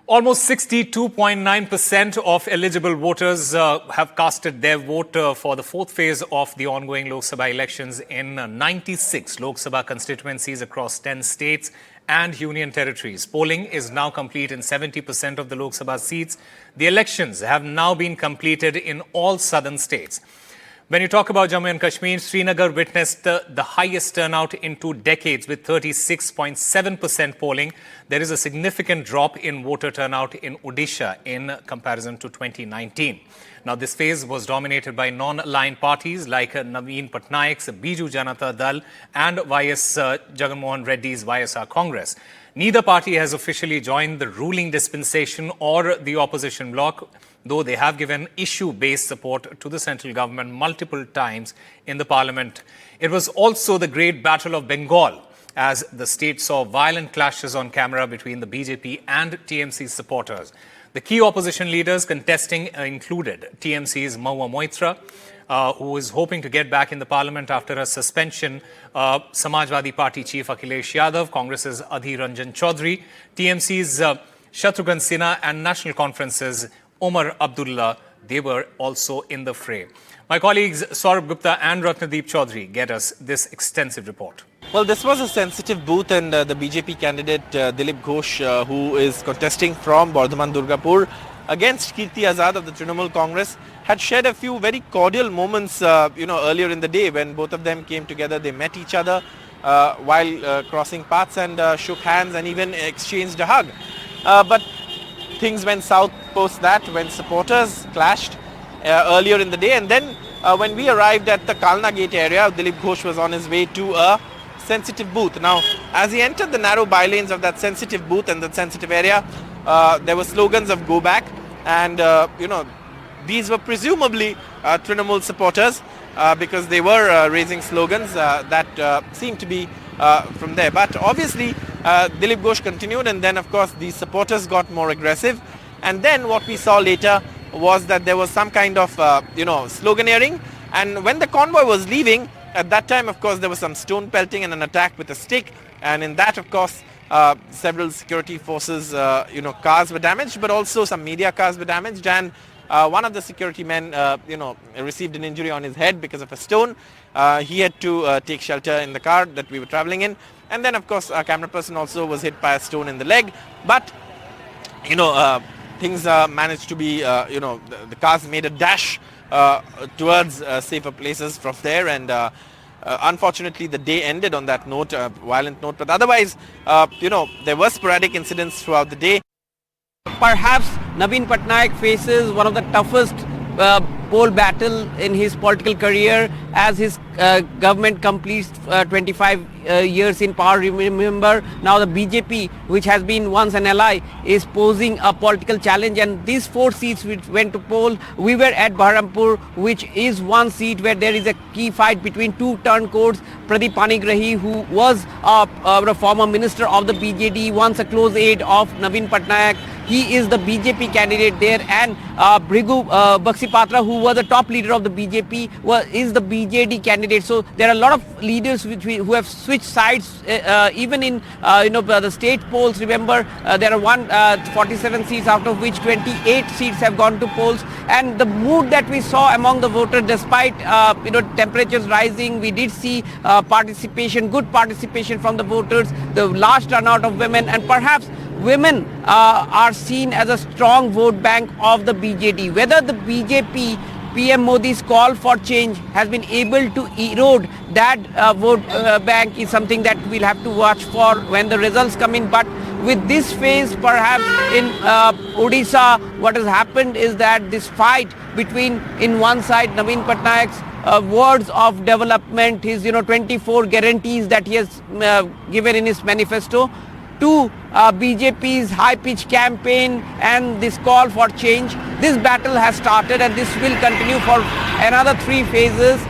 Almost 62.9% of eligible voters have casted their vote for the fourth phase of the ongoing Lok Sabha elections in 96 Lok Sabha constituencies across 10 states and union territories. Polling is now complete in 70% of the Lok Sabha seats. The elections have now been completed in all southern states. When you talk about Jammu and Kashmir, Srinagar witnessed the highest turnout in 2 decades with 36.7% polling. There is a significant drop in voter turnout in Odisha in comparison to 2019. Now, this phase was dominated by non-aligned parties like Naveen Patnaik's Biju Janata Dal and YS Jagannath Reddy's YSR Congress. Neither party has officially joined the ruling dispensation or the opposition bloc, though they have given issue-based support to the central government multiple times in the parliament. It was also the Great Battle of Bengal, as the state saw violent clashes on camera between the BJP and TMC supporters. The key opposition leaders contesting included TMC's Mahua Moitra, who is hoping to get back in the parliament after a suspension, Samajwadi Party chief Akhilesh Yadav, Congress's Adhir Ranjan Chaudhary, TMC's Shatrughan Sinha and National Conference's Omar Abdullah. They were also in the fray. My colleagues Saurabh Gupta and Ratnadeep Chaudhary get us this extensive report. Well, this was a sensitive booth, and the BJP candidate Dilip Ghosh, who is contesting from Bardhaman Durgapur against Kirti Azad of the Trinamool Congress, had shared a few very cordial moments earlier in the day when both of them came together. They met each other while crossing paths and shook hands and even exchanged a hug. But things went south post that when supporters clashed earlier in the day, and then when we arrived at the Kalna Gate area, Dilip Ghosh was on his way to a sensitive booth. Now, as he entered the narrow bylanes of that sensitive booth and that sensitive area, there were slogans of "Go Back," and these were presumably Trinamool supporters because they were raising slogans that seemed to be from there. But obviously, Dilip Ghosh continued, and then of course these supporters got more aggressive. And then what we saw later was that there was some kind of sloganeering. And when the convoy was leaving, at that time, of course, there was some stone pelting and an attack with a stick. And in that, of course, several security forces, cars were damaged, but also some media cars were damaged. And one of the security men, received an injury on his head because of a stone. He had to take shelter in the car that we were traveling in. And then, of course, our camera person also was hit by a stone in the leg. But, things managed to be, the cars made a dash towards safer places from there. And unfortunately, the day ended on that note, violent note. But otherwise, there were sporadic incidents throughout the day. Perhaps Naveen Patnaik faces one of the toughest poll battle in his political career as his government completes 25 years in power. Remember, now the BJP, which has been once an ally, is posing a political challenge, and these 4 seats which went to poll, we were at Baharampur, which is one seat where there is a key fight between 2 turncoats. Pradeep Panigrahi, who was a former minister of the BJD, once a close aide of Naveen Patnaik, he is the BJP candidate there, and Bhrigu Bakshipatra, who was the top leader of the BJP, is the BJD candidate. So there are a lot of leaders who have switched sides, even in the state polls. Remember, there are 147 seats, out of which 28 seats have gone to polls. And the mood that we saw among the voters, despite temperatures rising, we did see good participation from the voters, the large turnout of women, and perhaps women are seen as a strong vote bank of the BJD. Whether the BJP, PM Modi's call for change has been able to erode that vote bank is something that we'll have to watch for when the results come in. But with this phase, perhaps in Odisha, what has happened is that this fight between, in one side, Naveen Patnaik's words of development, his 24 guarantees that he has given in his manifesto, to BJP's high-pitched campaign and this call for change. This battle has started, and this will continue for another 3 phases.